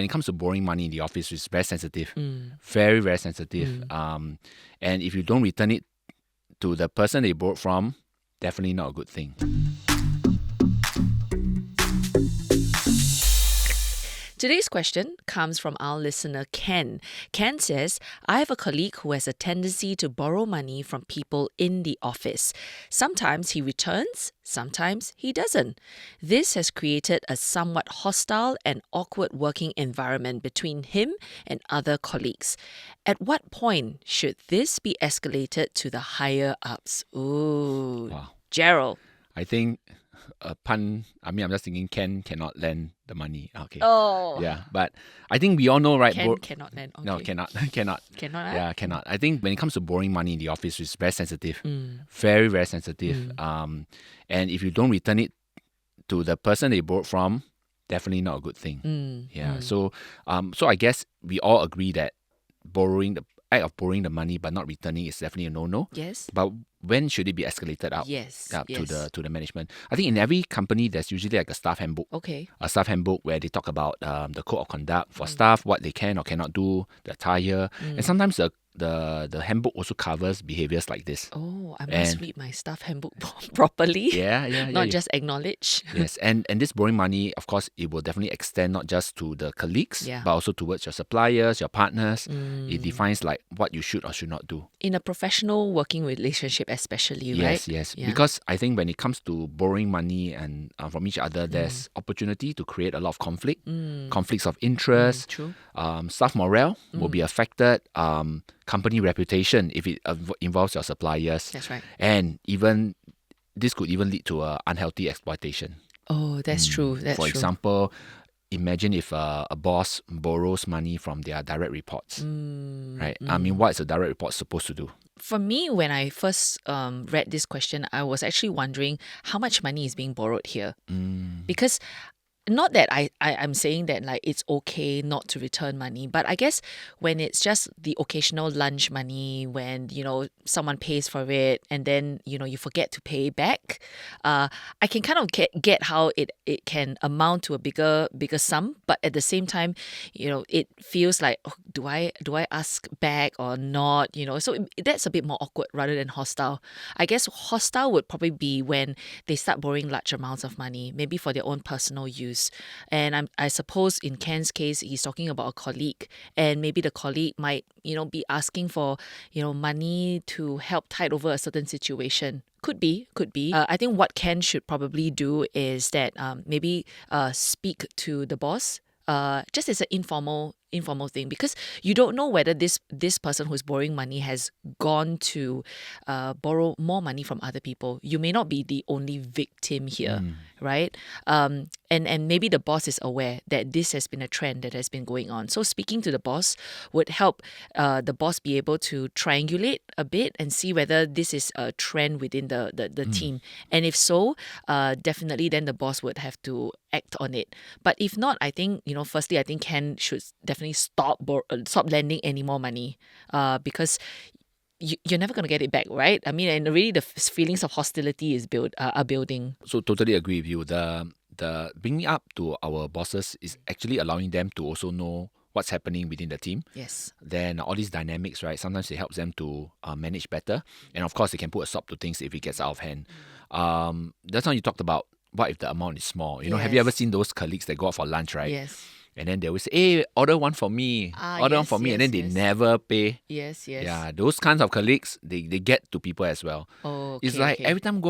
when it comes to borrowing money in the office, it's very sensitive. Very, very sensitive. And if you don't return it to the person they borrowed from, definitely not a good thing. Today's question comes from our listener, Ken. Ken says, I have a colleague who has a tendency to borrow money from people in the office. Sometimes he returns, sometimes he doesn't. This has created a somewhat hostile and awkward working environment between him and other colleagues. At what point should this be escalated to the higher ups? Ooh, Wow. Gerald. I think I'm just thinking Ken cannot lend the money. Okay. Oh. Yeah, but I think we all know, right? Ken cannot lend. Okay. No, cannot. Cannot? Yeah, cannot. I think when it comes to borrowing money in the office, it's very sensitive. Very, very sensitive. And if you don't return it to the person they borrowed from, definitely not a good thing. So I guess we all agree that the act of borrowing the money but not returning is definitely a no-no. Yes. But when should it be escalated out? Yes. To the management? I think in every company there's usually like a staff handbook. Okay. A staff handbook where they talk about the code of conduct for staff, what they can or cannot do, the attire, and sometimes the handbook also covers behaviors like this. Oh, I must read my staff handbook properly. Not just acknowledge. Yes, and this borrowing money, of course, it will definitely extend not just to the colleagues, but also towards your suppliers, your partners. It defines like what you should or should not do. In a professional working relationship especially, right? Yes. Yeah. Because I think when it comes to borrowing money and from each other, there's opportunity to create a lot of conflict, conflicts of interest. True. Staff morale will be affected. Company reputation if it involves your suppliers. That's right. And this could even lead to unhealthy exploitation. Oh, that's true. For example, imagine if a boss borrows money from their direct reports, right? I mean, what is a direct report supposed to do? For me, when I first read this question, I was actually wondering how much money is being borrowed here. Because not that I'm saying that like it's okay not to return money, but I guess when it's just the occasional lunch money, when someone pays for it and then you forget to pay back, I can kind of get how it can amount to a bigger sum, but at the same time, it feels like, oh, do I ask back or not? So that's a bit more awkward rather than hostile. I guess hostile would probably be when they start borrowing large amounts of money, maybe for their own personal use. And I suppose in Ken's case, he's talking about a colleague, and maybe the colleague might, be asking for, money to help tide over a certain situation. Could be. I think what Ken should probably do is that maybe speak to the boss, just as an informal thing, because you don't know whether this person who's borrowing money has gone to borrow more money from other people. You may not be the only victim here, right? And maybe the boss is aware that this has been a trend that has been going on. So speaking to the boss would help the boss be able to triangulate a bit and see whether this is a trend within the team. And if so, definitely then the boss would have to act on it. But if not, I think, firstly, I think Ken should definitely stop lending any more money because you're never going to get it back, right? I mean, and really the feelings of hostility are building. So totally agree with you. The bringing up to our bosses is actually allowing them to also know what's happening within the team. Yes. Then all these dynamics, right? Sometimes it helps them to manage better. And of course, they can put a stop to things if it gets out of hand. That's how you talked about what if the amount is small. Have you ever seen those colleagues that go out for lunch, right? Yes. And then they always say, hey, order one for me. One for me. And then they never pay. Yes. Yeah, those kinds of colleagues, they get to people as well. Oh, okay, it's like every time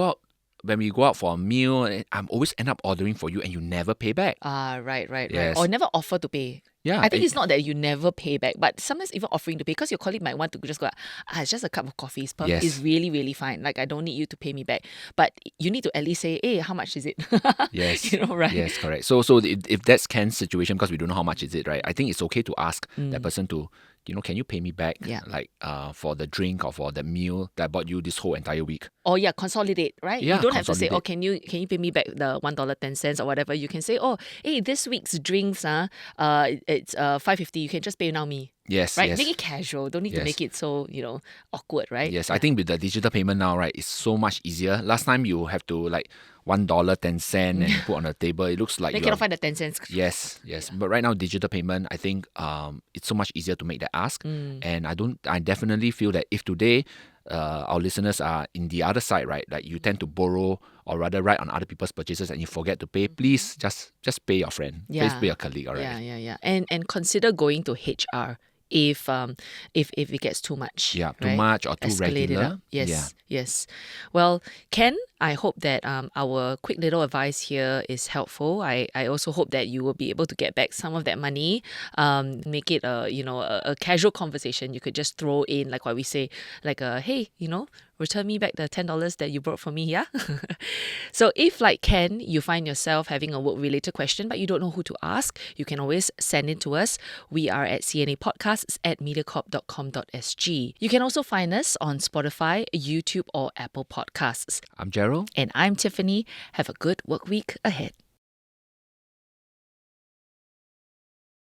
when we go out for a meal, I'm always end up ordering for you and you never pay back. Right. Yes. Or never offer to pay. Yeah, I think it's not that you never pay back, but sometimes even offering to pay, because your colleague might want to just go, it's just a cup of coffee. It's really, really fine. Like, I don't need you to pay me back. But you need to at least say, hey, how much is it? Yes. Right? Yes, correct. So if that's Ken's situation, because we don't know how much is it, right? I think it's okay to ask that person to, can you pay me back, like for the drink or for the meal that I bought you this whole entire week? Or consolidate, right? Yeah, you don't have to say, can you pay me back the $1.10 or whatever. You can say, hey, this week's drinks, it's $5.50. You can just pay now me. Yes, right. Yes. Make it casual. Don't need to make it so awkward, right? Yes, I think with the digital payment now, right, it's so much easier. Last time you have to $1.10 and put on the table. It looks like They you cannot are, find the 10 cents. yes. But right now, digital payment, I think it's so much easier to make that ask. And I definitely feel that if today our listeners are in the other side, right? Like you tend to borrow or rather write on other people's purchases and you forget to pay, please just pay your friend. Please pay your colleague, all right? Yeah. And consider going to HR if it gets too much. Yeah, too right? much or too Escalate it regular. up. Yes. Well, Ken, I hope that our quick little advice here is helpful. I also hope that you will be able to get back some of that money. Make it a casual conversation. You could just throw in like what we say, like hey, return me back the $10 that you brought for me, yeah? So if, like Ken, you find yourself having a work-related question but you don't know who to ask, you can always send it to us. We are at cnapodcasts@mediacorp.com.sg. You can also find us on Spotify, YouTube, or Apple Podcasts. I'm Gerald. And I'm Tiffany. Have a good work week ahead.